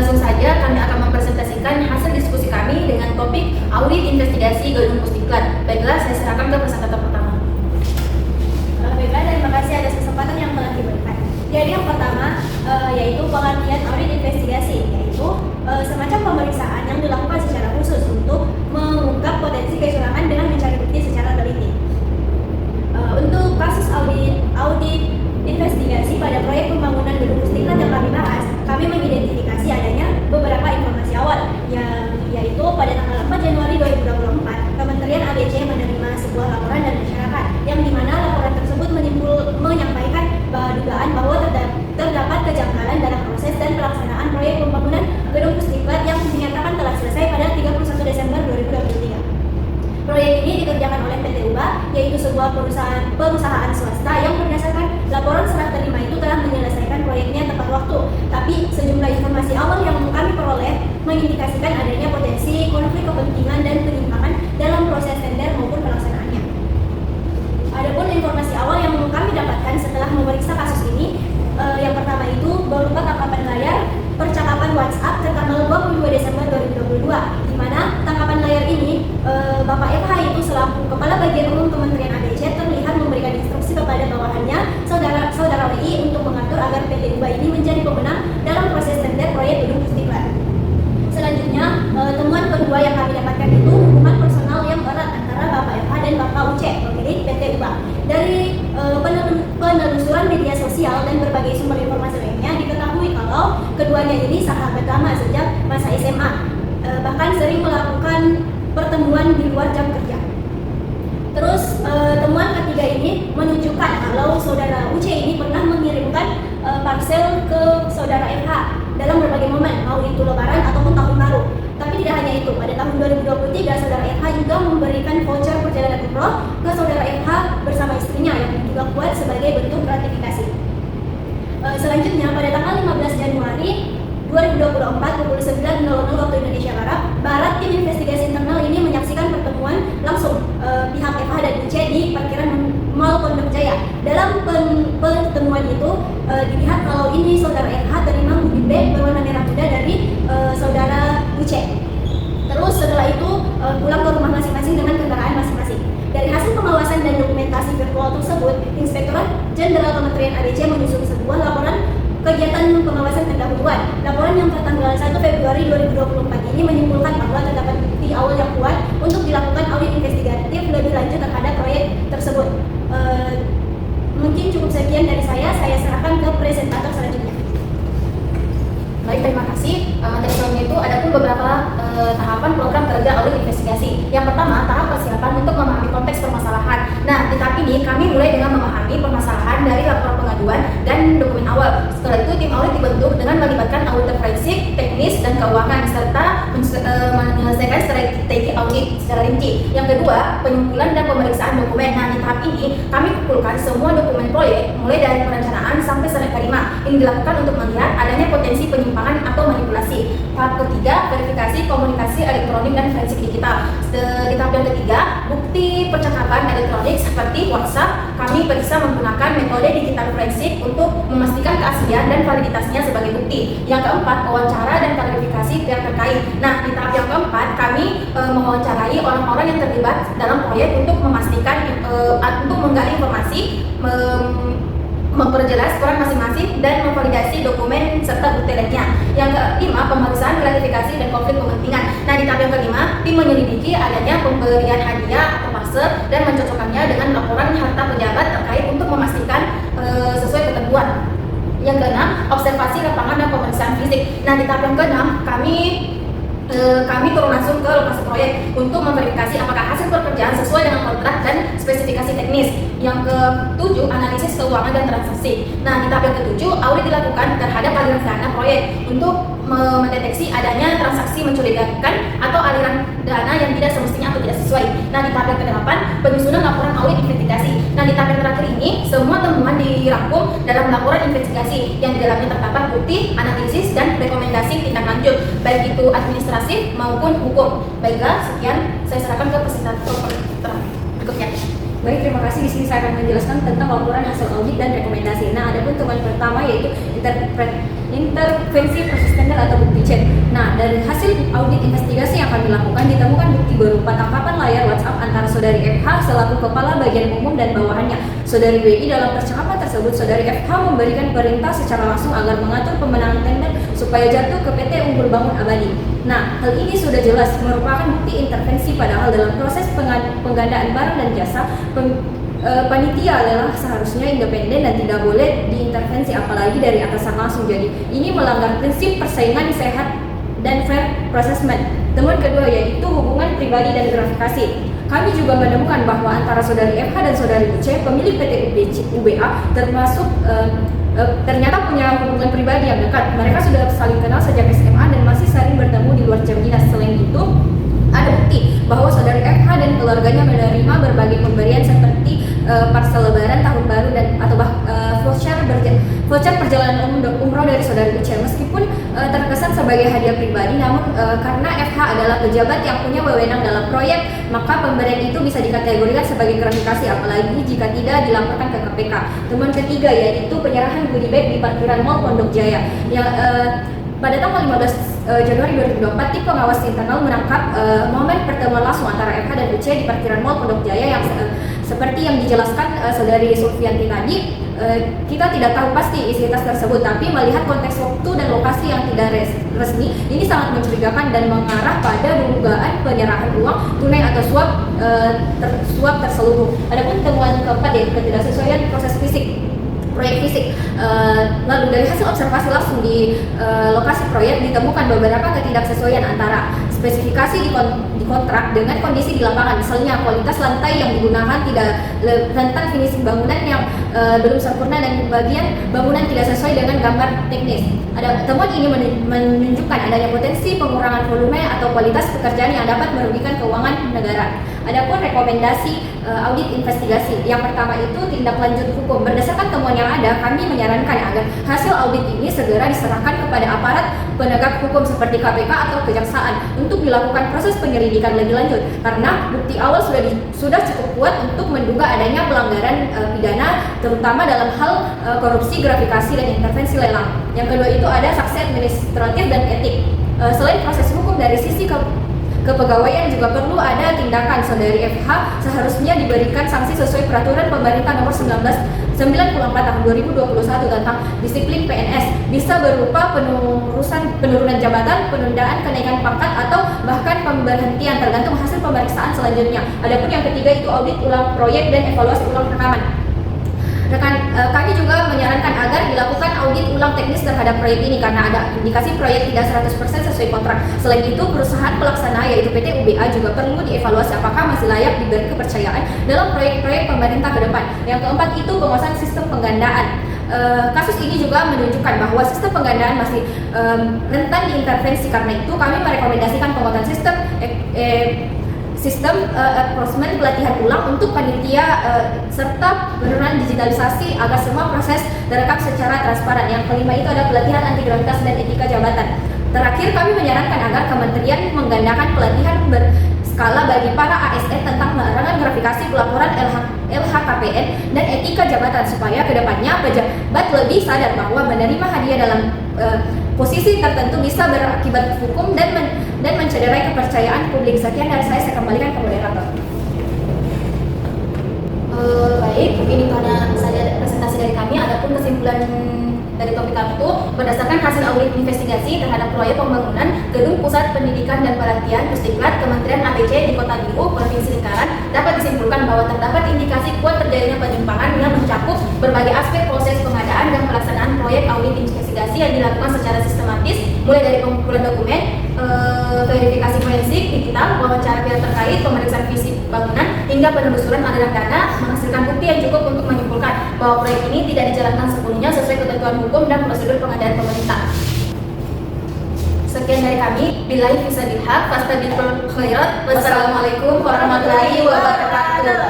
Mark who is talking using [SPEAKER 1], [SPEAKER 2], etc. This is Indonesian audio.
[SPEAKER 1] Langsung saja kami akan mempresentasikan hasil diskusi kami dengan topik audit investigasi Gedung Pusdiklat. Baiklah, saya serahkan ke presentator pertama.
[SPEAKER 2] Baiklah, terima kasih atas kesempatan yang telah diberikan. Jadi yang pertama yaitu pengertian audit investigasi, yaitu semacam pemeriksaan yang dilakukan secara khusus untuk mengungkap potensi kecurangan dengan mencari bukti secara teliti. Untuk kasus audit investigasi pada proyek pembangunan Gedung Pusdiklat yang kami bahas, kami mengidentifikasi adanya beberapa informasi awal, yaitu pada tanggal 4 Januari 2024, Kementerian ABC menerima sebuah laporan dari masyarakat, yang dimana laporan tersebut menyampaikan dugaan bahwa terdapat kejanggalan dalam proses dan pelaksanaan proyek pembangunan Gedung Pusdiklat yang dinyatakan telah selesai pada 31 Desember 2023. Proyek ini dikerjakan oleh PT UBA, yaitu sebuah perusahaan swasta yang berdasarkan laporan serah terima itu telah menyelesaikan proyeknya tepat waktu. Tapi sejumlah informasi awal yang kami peroleh mengindikasikan adanya potensi konflik kepentingan dan penyimpangan dalam proses tender maupun pelaksanaannya. Adapun informasi awal yang kami dapatkan setelah memeriksa kasus ini, yang pertama itu berupa tangkapan layar percakapan WhatsApp tertanggal 22 Desember 2022, di mana tangkapan layar ini Bapak FH itu selaku Kepala Bagian Umum Kementerian ABC terlihat memberikan instruksi kepada bawahannya, saudara WI, untuk mengatur agar PT UBA ini menjadi pemenang dalam proses tender proyek Gedung Pusdiklat. Selanjutnya, temuan kedua yang kami dapatkan itu hubungan personal yang erat antara Bapak FH dan Bapak UC, pemilik PT UBA. Dari penelusuran media sosial dan berbagai sumber informasi lainnya, diketahui kalau keduanya ini sahabat lama sejak masa SMA, bahkan sering melakukan pertemuan di luar jam kerja. Terus temuan ketiga ini menunjukkan kalau saudara UC ini pernah mengirimkan parsel ke saudara FH dalam berbagai momen, mau itu lebaran ataupun tahun baru. Tapi tidak hanya itu, pada tahun 2023 saudara FH juga memberikan voucher perjalanan umroh ke saudara FH bersama istrinya yang juga kuat sebagai bentuk gratifikasi. Selanjutnya pada tanggal 15 Januari 2024 pukul 9.00 waktu Indonesia Barat, tim investigasi internal ini menyaksikan pertemuan langsung pihak FH dan UC di parkiran Mall Pondok Jaya. Dalam pertemuan itu dilihat kalau ini saudara FH terima goodie bag berwarna merah muda dari saudara UC. Terus setelah itu pulang ke rumah masing-masing dengan kendaraan masing-masing. Dari hasil pengawasan dan dokumentasi virtual tersebut, Inspektorat Jenderal Kementerian ABC menyusun sebuah laporan kegiatan pengawasan pendahuluan. Laporan yang tertanggal 1 Februari 2024 ini menyimpulkan bahwa terdapat bukti awal yang kuat untuk dilakukan audit investigatif lebih lanjut terhadap proyek tersebut. Mungkin cukup sekian dari saya serahkan ke presentator selanjutnya.
[SPEAKER 1] Baik, terima kasih. Dari sebelumnya itu ada pun beberapa tahapan program kerja audit investigasi. Yang pertama, tahap persiapan untuk memahami konteks permasalahan. Nah, di tahap ini kami mulai dengan memahami permasalahan dari laporan pengaduan dan dokumen awal. Setelah itu, tim audit dibentuk dengan melibatkan auditor forensik, teknis, dan keuangan serta menyelesaikan strategi audit secara rinci. Yang kedua, penyumpulan dan pemeriksaan dokumen. Nah, di tahap ini kami kumpulkan semua dokumen proyek mulai dari perencanaan sampai serah terima. Ini dilakukan untuk melihat adanya potensi penyimpangan atau manipulasi. Tahap ketiga, verifikasi komunikasi elektronik dan forensik digital. Di tahap yang ketiga, bukti percakapan elektronik seperti WhatsApp, kami periksa menggunakan metode digital forensik untuk memastikan keaslian dan validitasnya sebagai bukti. Yang keempat, wawancara dan klarifikasi pihak terkait. Nah, di tahap yang keempat, kami mewawancarai orang-orang yang terlibat dalam proyek untuk memastikan untuk menggali informasi, memperjelas peran masing-masing dan memvalidasi dokumen serta bukti lainnya. Yang kelima, pemeriksaan klarifikasi dan konflik kepentingan. Nah, di tahap yang kelima, tim menyelidiki adanya pemberian hadiah atau parcel dan mencocokkannya dengan laporan harta pejabat terkait untuk memastikan sesuai ketentuan. Yang keenam, observasi lapangan dan pemeriksaan fisik. Nah, di tahap yang keenam, kami turun langsung ke lokasi proyek untuk memverifikasi apakah hasil pekerjaan sesuai dengan kontrak dan spesifikasi teknis. Yang ketujuh, analisis keuangan dan transaksi. Nah, di tahap yang ketujuh, audit dilakukan terhadap aliran dana proyek untuk mendeteksi adanya transaksi mencurigakan atau aliran dana yang tidak semestinya atau tidak sesuai. Nah, di tahap yang ke-8, penyusunan laporan audit investigasi. Nah, di tahap yang terakhir ini, semua temuan dirangkum dalam laporan investigasi yang di dalamnya terdapat bukti, analisis, dan rekomendasi tindak lanjut, baik itu administratif maupun hukum. Baiklah, sekian saya serahkan ke presentator berikutnya.
[SPEAKER 3] Baik, terima kasih. Di sini saya akan menjelaskan tentang laporan hasil audit dan rekomendasi. Nah, ada pun temuan pertama yaitu intervensi proses tender atau bukti chat. Nah, dari hasil audit investigasi yang kami lakukan ditemukan bukti berupa tangkapan layar WhatsApp antara saudari FH selaku kepala bagian umum dan bawahannya saudari WI. Dalam percakapan tersebut, saudari FH memberikan perintah secara langsung agar mengatur pemenangan tender supaya jatuh ke PT Unggul Bangun Abadi. Nah, hal ini sudah jelas merupakan bukti intervensi, padahal dalam proses penggandaan barang dan jasa panitia adalah seharusnya independen dan tidak boleh diintervensi apalagi dari atasan langsung. Jadi ini melanggar prinsip persaingan sehat dan fair procurement. Temuan kedua yaitu hubungan pribadi dan gratifikasi. Kami juga menemukan bahwa antara saudari FH dan saudari UC, pemilik PT UBA, termasuk ternyata punya hubungan pribadi yang dekat. Mereka sudah saling kenal sejak SMA dan masih sering bertemu di luar jam dinas. Selain itu, ada bukti bahwa saudari FH dan keluarganya menerima berbagai pemberian seperti parsel lebaran, tahun baru, dan atau voucher perjalanan umroh dari saudari UC. Meskipun terkesan sebagai hadiah pribadi, namun karena FH adalah pejabat yang punya wewenang dalam proyek, maka pemberian itu bisa dikategorikan sebagai gratifikasi, apalagi jika tidak dilaporkan ke KPK. Temuan ketiga yaitu penyerahan goodie bag di parkiran Mall Pondok Jaya. Yang pada tanggal 15 Januari 2024, tim pengawas internal menangkap momen pertemuan langsung antara FH dan UC di parkiran Mall Pondok Jaya yang seperti yang dijelaskan saudari Sulfianti tadi. Kita tidak tahu pasti isi tas tersebut, tapi melihat konteks waktu dan lokasi yang tidak resmi, ini sangat mencurigakan dan mengarah pada dugaan penyerahan uang tunai atau suap terselubung. Adapun temuan keempat yaitu ketidaksesuaian proses proyek fisik. Lalu dari hasil observasi langsung di lokasi proyek ditemukan beberapa ketidaksesuaian antara spesifikasi di kontrak dengan kondisi di lapangan. Misalnya kualitas lantai yang digunakan tidak rentan finishing bangunan yang belum sempurna dan bagian bangunan tidak sesuai dengan gambar teknis. Temuan ini menunjukkan adanya potensi pengurangan volume atau kualitas pekerjaan yang dapat merugikan keuangan negara. Adapun rekomendasi audit investigasi. Yang pertama itu tindak lanjut hukum. Berdasarkan temuan yang ada, kami menyarankan agar hasil audit ini segera diserahkan kepada aparat penegak hukum seperti KPK atau kejaksaan untuk dilakukan proses penyelidikan lebih lanjut, karena bukti awal sudah cukup kuat untuk menduga adanya pelanggaran pidana, terutama dalam hal korupsi, gratifikasi, dan intervensi lelang. Yang kedua itu ada sanksi administratif dan etik. Selain proses hukum dari sisi kepegawaian juga perlu ada tindakan. Saudari FH seharusnya diberikan sanksi sesuai peraturan pemerintah nomor 1994 tahun 2021 tentang disiplin PNS, bisa berupa penurunan jabatan, penundaan kenaikan pangkat, atau bahkan pemberhentian tergantung hasil pemeriksaan selanjutnya. Adapun yang ketiga itu audit ulang proyek dan evaluasi ulang rekaman. Kami juga menyarankan agar dilakukan audit ulang teknis terhadap proyek ini karena ada indikasi proyek tidak 100% sesuai kontrak. Selain itu, perusahaan pelaksana yaitu PT UBA juga perlu dievaluasi apakah masih layak diberi kepercayaan dalam proyek-proyek pemerintah ke depan. Yang keempat itu penguasaan sistem penggandaan. Kasus ini juga menunjukkan bahwa sistem penggandaan masih rentan diintervensi. Karena itu, kami merekomendasikan penguatan sistem enforcement, pelatihan ulang untuk panitia serta penurunan digitalisasi agar semua proses terekam secara transparan. Yang kelima itu ada pelatihan anti gravitas dan etika jabatan. Terakhir, kami menyarankan agar kementerian menggandakan pelatihan berskala bagi para ASN tentang larangan gratifikasi, pelaporan LHKPN, dan etika jabatan supaya kedepannya pejabat lebih sadar bahwa menerima hadiah dalam posisi tertentu bisa berakibat hukum dan mencederai kepercayaan publik. Sekian dari saya kembalikan ke moderator.
[SPEAKER 1] Baik, ini pada saja presentasi dari kami. Adapun kesimpulan dari topik kami itu berdasarkan hasil audit investigasi terhadap proyek pembangunan Gedung Pusat Pendidikan dan Pelatihan Pusdiklat Kementerian ABC di Kota Biru, Provinsi Lingkaran, dapat disimpulkan bahwa terdapat indikasi kuat terjadinya penyimpangan yang mencakup berbagai aspek proses pengadaan dan pelaksanaan proyek audit investigasi yang dilakukan secara sistematis, mulai dari pengumpulan dokumen, verifikasi forensik digital, wawancara pihak terkait, pemeriksaan fisik bangunan, hingga penelusuran aliran dana, menghasilkan bukti yang cukup untuk menyimpulkan bahwa proyek ini tidak dijalankan sepenuhnya sesuai ketentuan hukum dan prosedur pengadaan pemerintah. Sekian dari kami. Billahi fisabilillah, fastabiqul khairat. Wassalamualaikum warahmatullahi wabarakatuh.